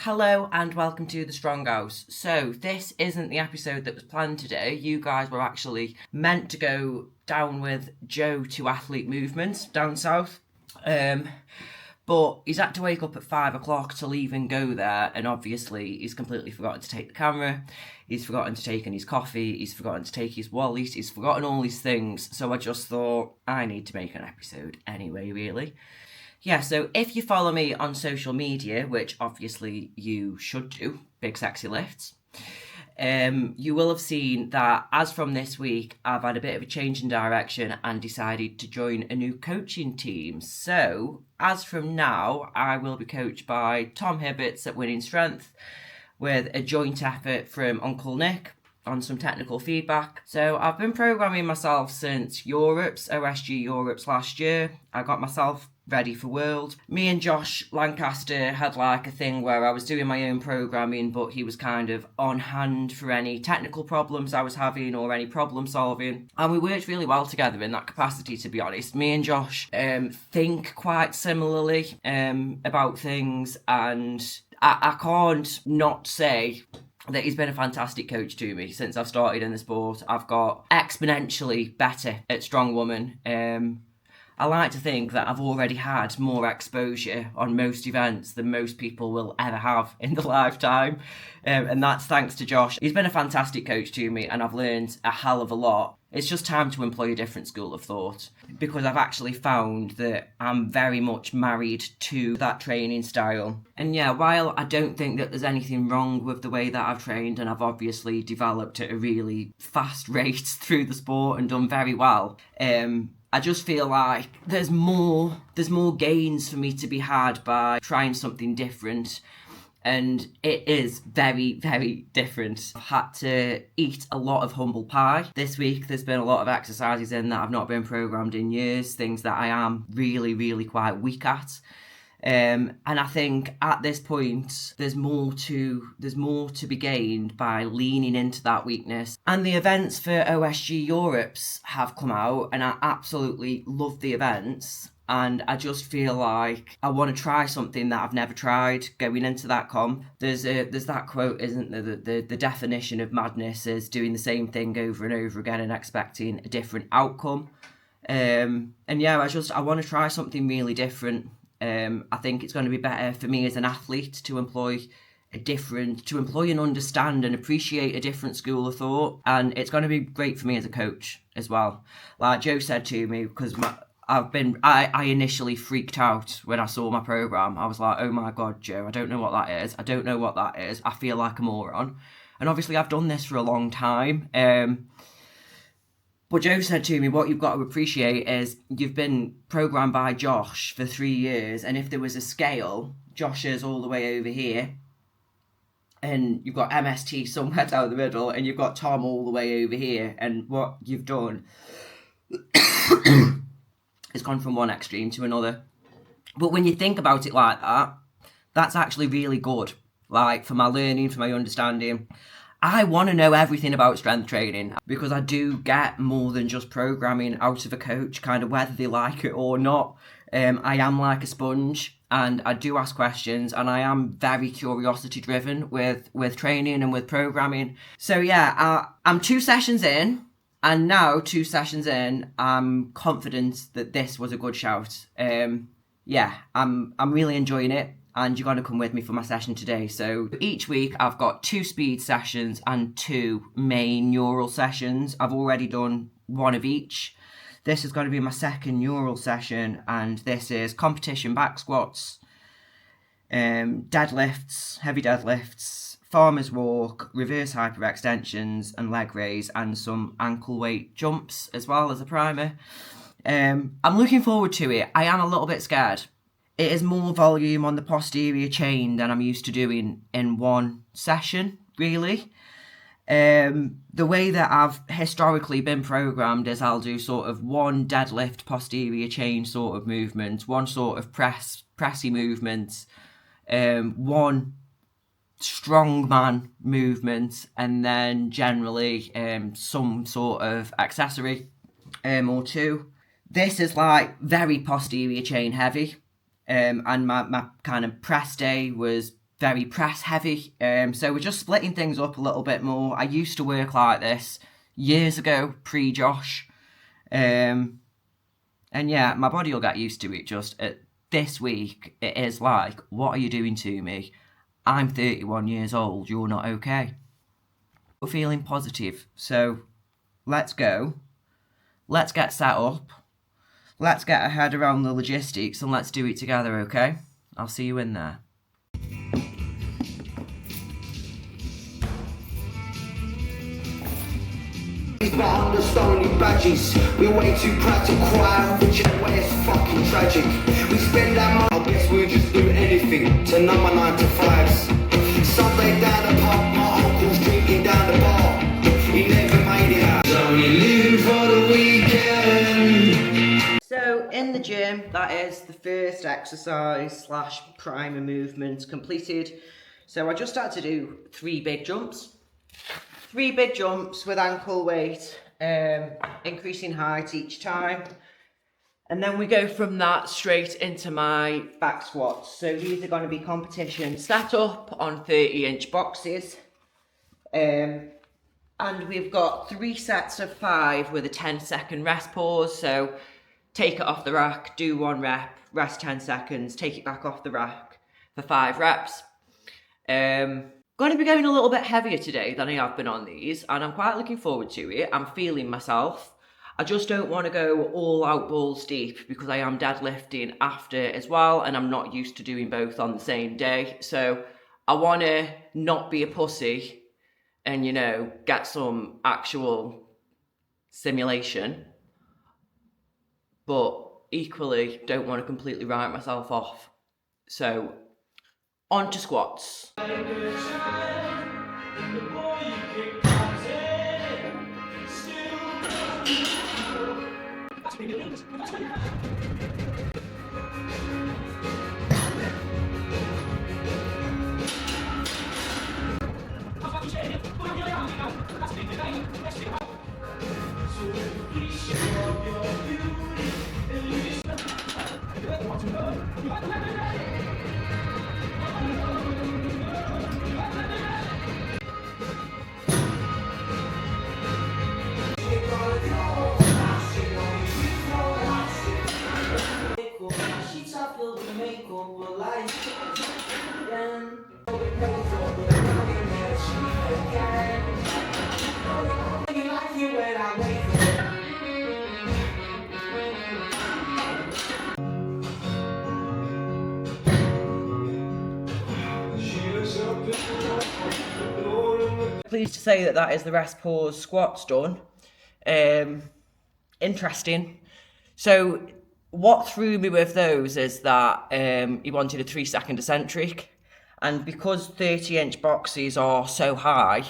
Hello and welcome to the Strong House. So this isn't the episode that was planned today. You guys were actually meant to go down with Joe to Athlete Movements down south. But he's had to wake up at 5 o'clock to leave and go there, and obviously he's completely forgotten to take the camera, he's forgotten to take in his coffee, he's forgotten to take his wallet, he's forgotten all these things, so I just thought I need to make an episode anyway, really. Yeah, so if you follow me on social media, which obviously you should do, Big Sexy Lifts, you will have seen that as from this week, I've had a bit of a change in direction and decided to join a new coaching team. So, as from now, I will be coached by Tom Hibberts at Winning Strength with a joint effort from Uncle Nick on some technical feedback. So I've been programming myself since Europe's, OSG Europe's last year. I got myself ready for World. Me and Josh Lancaster had like a thing where I was doing my own programming, but he was kind of on hand for any technical problems I was having or any problem solving. And we worked really well together in that capacity, to be honest. Me and Josh think quite similarly about things, and I can't not say that he's been a fantastic coach to me since I've started in the sport. I've got exponentially better at strongwoman. I like to think that I've already had more exposure on most events than most people will ever have in their lifetime. And that's thanks to Josh. He's been a fantastic coach to me and I've learned a hell of a lot. It's just time to employ a different school of thought, because I've actually found that I'm very much married to that training style. And yeah, while I don't think that there's anything wrong with the way that I've trained, and I've obviously developed at a really fast rate through the sport and done very well, I just feel like there's more gains for me to be had by trying something different. And it is very, very different. I've had to eat a lot of humble pie. This week there's been a lot of exercises in that I've not been programmed in years, things that I am really, really quite weak at. And I think at this point there's more to be gained by leaning into that weakness. And the events for OSG Europe's have come out and I absolutely love the events. And I just feel like I want to try something that I've never tried going into that comp. There's that quote, isn't there? The definition of madness is doing the same thing over and over again and expecting a different outcome. And yeah, I want to try something really different. I think it's going to be better for me as an athlete to employ and understand and appreciate a different school of thought. And it's going to be great for me as a coach as well. Like Joe said to me, because I initially freaked out when I saw my programme. I was like, oh my God, Joe, I don't know what that is. I feel like a moron. And obviously I've done this for a long time. But Joe said to me, what you've got to appreciate is you've been programmed by Josh for 3 years. And if there was a scale, Josh is all the way over here. And you've got MST somewhere down the middle. And you've got Tom all the way over here. And what you've done it's gone from one extreme to another. But when you think about it like that, that's actually really good. Like, for my learning, for my understanding. I want to know everything about strength training because I do get more than just programming out of a coach, kind of whether they like it or not. I am like a sponge and I do ask questions and I am very curiosity driven with training and with programming. So yeah, I'm 2 sessions in. And now, 2 sessions in, I'm confident that this was a good shout. Yeah, I'm really enjoying it, and you're going to come with me for my session today. So each week, I've got 2 speed sessions and 2 main neural sessions. I've already done 1 of each. This is going to be my second neural session, and this is competition back squats, deadlifts, heavy deadlifts, farmer's walk, reverse hyperextensions and leg raise, and some ankle weight jumps as well as a primer. I'm looking forward to it. I am a little bit scared. It is more volume on the posterior chain than I'm used to doing in one session, really. The way that I've historically been programmed is I'll do sort of 1 deadlift posterior chain sort of movement, 1 sort of pressy movement, 1 strongman movement, and then generally some sort of accessory or 2. This is like very posterior chain heavy, and my kind of press day was very press heavy. So we're just splitting things up a little bit more. I used to work like this years ago, pre-Josh. And yeah, my body will get used to it. Just this week, it is like, what are you doing to me? I'm 31 years old, you're not okay. We're feeling positive, so let's go. Let's get set up. Let's get our head around the logistics and let's do it together, okay? I'll see you in there. Behind the stony badges, we're way too proud to cry, which in a way is fucking tragic. We spend our money, I guess we'll just do anything to numb our 9 to 5s. Sunday down the pub, my uncle's drinking down the bar. He never made it out, only living for the weekend. So in the gym, that is the first exercise / primer movement completed. So I just had to do 3 big jumps. 3 big jumps with ankle weight, increasing height each time. And then we go from that straight into my back squats. So these are going to be competition set up on 30-inch boxes. And we've got 3 sets of 5 with a 10-second rest pause. So take it off the rack, do 1 rep, rest 10 seconds, take it back off the rack for 5 reps. Going to be going a little bit heavier today than I have been on these, and I'm quite looking forward to it. I'm feeling myself. I just don't want to go all out balls deep because I am deadlifting after as well, and I'm not used to doing both on the same day. So I want to not be a pussy and, you know, get some actual simulation, but equally don't want to completely write myself off. So on to squats. Pleased to say that is the rest pause squats done. Interesting. So what threw me with those is that he wanted a 3-second eccentric, and because 30-inch boxes are so high,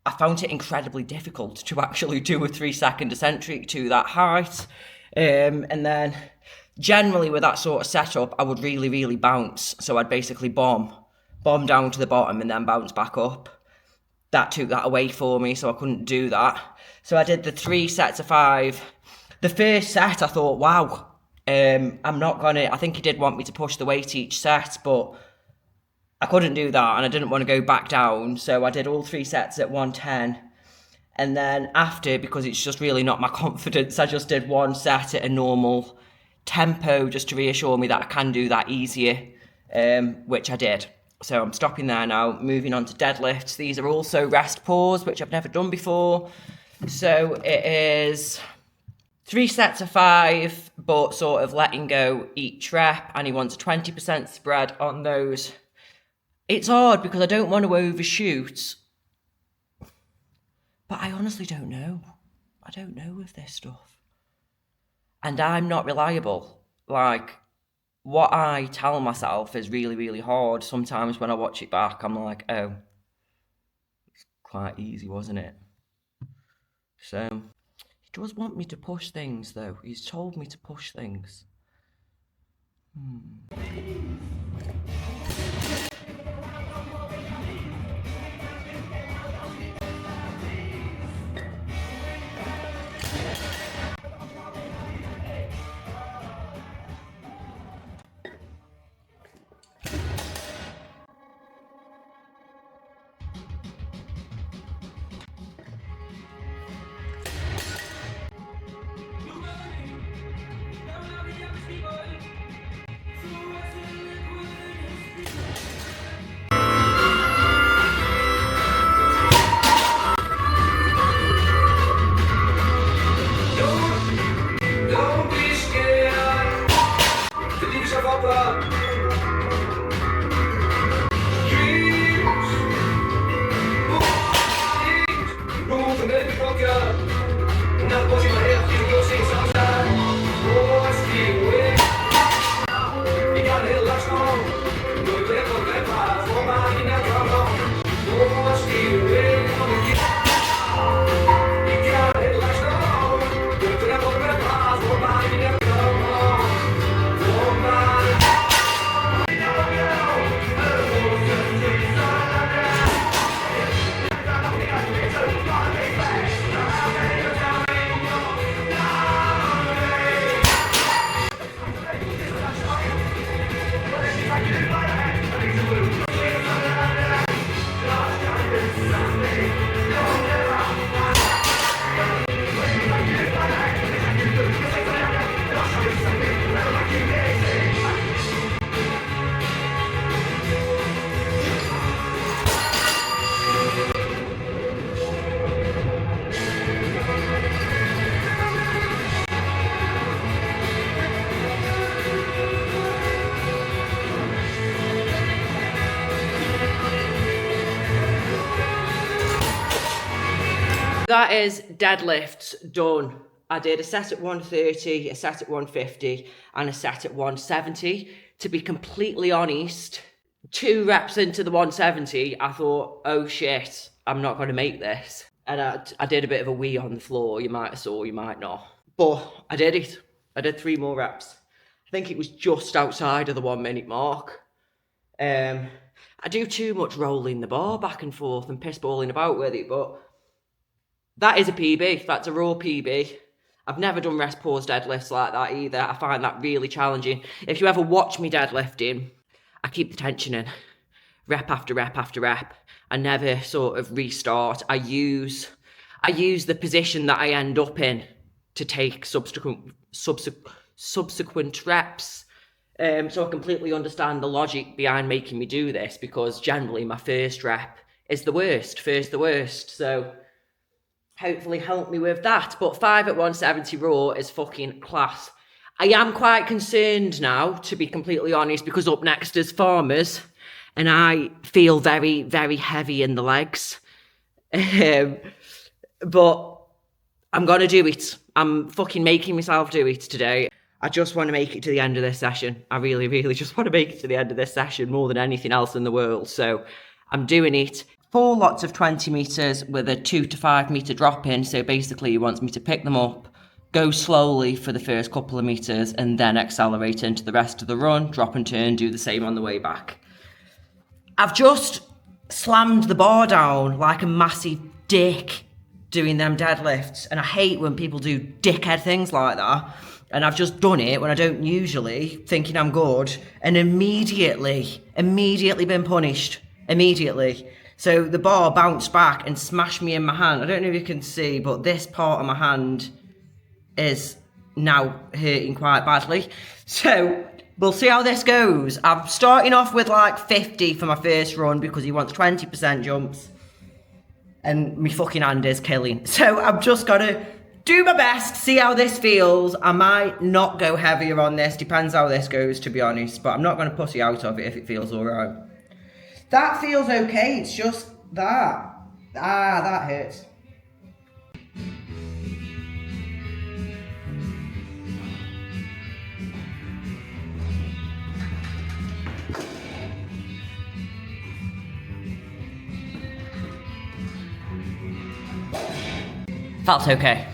I found it incredibly difficult to actually do a 3-second eccentric to that height. And then generally with that sort of setup, I would really bounce. So I'd basically bomb down to the bottom and then bounce back up. That took that away for me, so I couldn't do that. So I did the 3 sets of 5. The first set, I thought, wow, I think he did want me to push the weight each set, but I couldn't do that, and I didn't want to go back down, so I did all 3 sets at 110. And then after, because it's just really not my confidence, I just did 1 set at a normal tempo, just to reassure me that I can do that easier, which I did. So I'm stopping there now, moving on to deadlifts. These are also rest pause, which I've never done before. So it is 3 sets of 5, but sort of letting go each rep, and he wants a 20% spread on those. It's hard because I don't want to overshoot, but I honestly don't know. I don't know with this stuff. And I'm not reliable. Like, what I tell myself is really hard. Sometimes when I watch it back, I'm like, oh, it's quite easy, wasn't it? So, he does want me to push things, though. He's told me to push things. That is deadlifts done. I did a set at 130, a set at 150, and a set at 170. To be completely honest, 2 reps into the 170, I thought, oh shit, I'm not going to make this. And I did a bit of a wee on the floor. You might have saw, you might not. But I did it. I did 3 more reps. I think it was just outside of the 1 minute mark. I do too much rolling the bar back and forth and piss balling about with it, but that is a PB. That's a raw PB. I've never done rest pause deadlifts like that either. I find that really challenging. If you ever watch me deadlifting, I keep the tension in. Rep after rep after rep. I never sort of restart. I use the position that I end up in to take subsequent reps. So I completely understand the logic behind making me do this, because generally my first rep is the worst. So hopefully help me with that. But 5 at 170 raw is fucking class. I am quite concerned now, to be completely honest, because up next is farmers, and I feel very, very heavy in the legs. But I'm gonna do it. I'm fucking making myself do it today. I just want to make it to the end of this session. I really, really just want to make it to the end of this session more than anything else in the world. So I'm doing it. 4 lots of 20 metres with a 2 to 5 metre drop in. So basically he wants me to pick them up, go slowly for the first couple of metres, and then accelerate into the rest of the run, drop and turn, do the same on the way back. I've just slammed the bar down like a massive dick doing them deadlifts, and I hate when people do dickhead things like that. And I've just done it when I don't usually, thinking I'm good, and immediately been punished. Immediately. So the bar bounced back and smashed me in my hand. I don't know if you can see, but this part of my hand is now hurting quite badly. So we'll see how this goes. I'm starting off with like 50 for my first run because he wants 20% jumps. And my fucking hand is killing. So I've just got to do my best, see how this feels. I might not go heavier on this, depends how this goes, to be honest. But I'm not going to pussy out of it if it feels alright. That feels okay, it's just that. That hurts. Felt okay.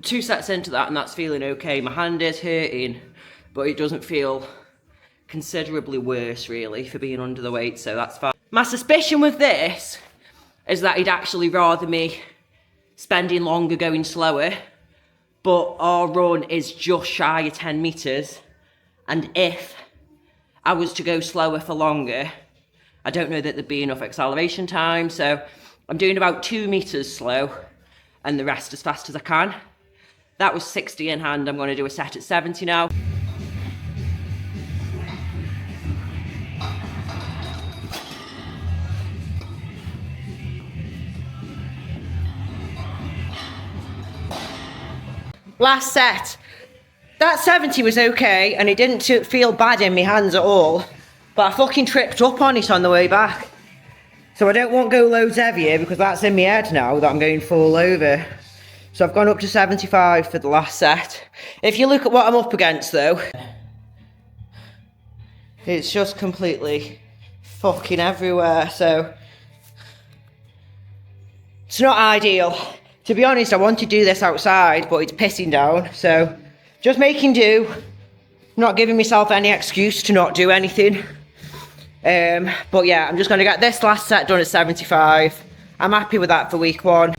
Two sets into that and that's feeling okay. My hand is hurting, but it doesn't feel considerably worse really for being under the weight, so that's fine. My suspicion with this is that he'd actually rather me spending longer going slower, but our run is just shy of 10 metres, and if I was to go slower for longer, I don't know that there'd be enough acceleration time, so I'm doing about 2 metres slow and the rest as fast as I can. That was 60 in hand. I'm going to do a set at 70 now. Last set. That 70 was okay, and it didn't feel bad in my hands at all, but I fucking tripped up on it on the way back. So I don't want to go loads heavier because that's in my head now that I'm going full over. So I've gone up to 75 for the last set. If you look at what I'm up against though, it's just completely fucking everywhere, so it's not ideal. To be honest, I want to do this outside, but it's pissing down, so just making do. Not giving myself any excuse to not do anything. But yeah, I'm just going to get this last set done at 75. I'm happy with that for week 1.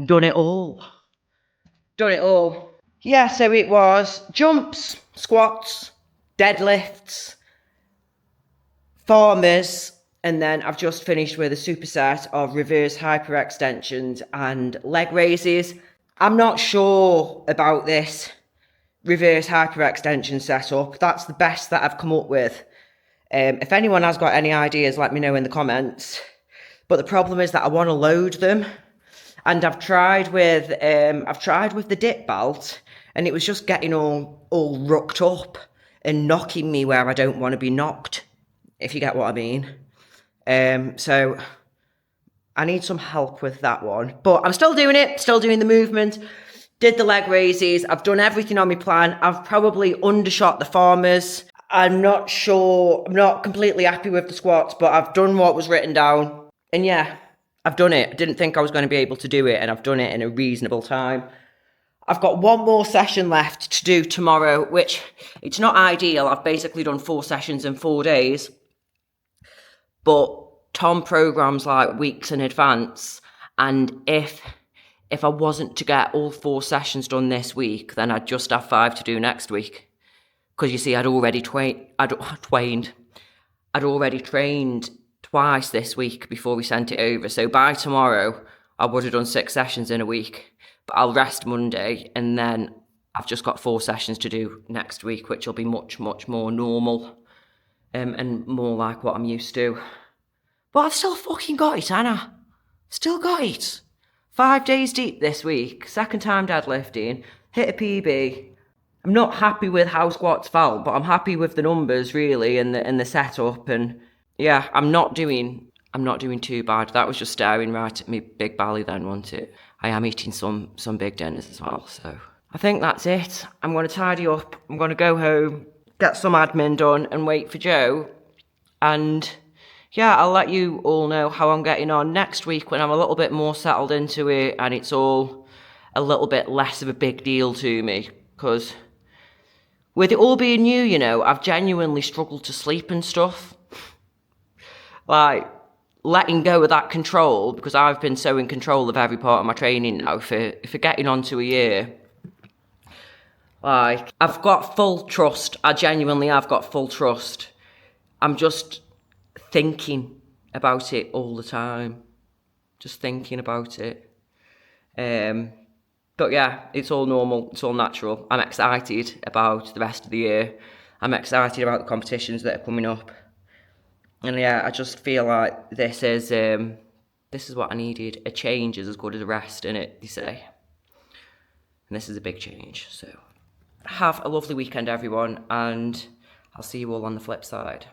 Done it all. Done it all. Yeah, so it was jumps, squats, deadlifts, farmers, and then I've just finished with a superset of reverse hyperextensions and leg raises. I'm not sure about this reverse hyperextension setup. That's the best that I've come up with. If anyone has got any ideas, let me know in the comments. But the problem is that I want to load them. And I've tried with the dip belt, and it was just getting all rucked up and knocking me where I don't want to be knocked, if you get what I mean. So I need some help with that one. But I'm still doing it, still doing the movement. Did the leg raises. I've done everything on my plan. I've probably undershot the farmers. I'm not sure. I'm not completely happy with the squats, but I've done what was written down. And yeah, I've done it. I didn't think I was going to be able to do it, and I've done it in a reasonable time. I've got one more session left to do tomorrow, which it's not ideal. I've basically done 4 sessions in 4 days. But Tom programs like weeks in advance, and if I wasn't to get all 4 sessions done this week, then I'd just have 5 to do next week. Because you see, I'd already trained twice this week before we sent it over. So by tomorrow, I would have done 6 sessions in a week. But I'll rest Monday, and then I've just got 4 sessions to do next week, which will be much, much more normal and more like what I'm used to. But I've still fucking got it, Anna. Still got it. 5 days deep this week. Second time deadlifting. Hit a PB. I'm not happy with how squats felt, but I'm happy with the numbers really and the setup. And yeah, I'm not doing too bad. That was just staring right at me big belly then, wasn't it? I am eating some big dinners as well, so I think that's it. I'm going to tidy up. I'm going to go home, get some admin done, and wait for Joe. And yeah, I'll let you all know how I'm getting on next week when I'm a little bit more settled into it and it's all a little bit less of a big deal to me. Because with it all being new, you know, I've genuinely struggled to sleep and stuff. Like, letting go of that control, because I've been so in control of every part of my training now for getting on to a year. Like, I've got full trust. I genuinely have got full trust. I'm just thinking about it all the time. Just thinking about it. But yeah, it's all normal. It's all natural. I'm excited about the rest of the year. I'm excited about the competitions that are coming up. And yeah, I just feel like this is what I needed. A change is as good as a rest, innit, they say. And this is a big change. So have a lovely weekend, everyone, and I'll see you all on the flip side.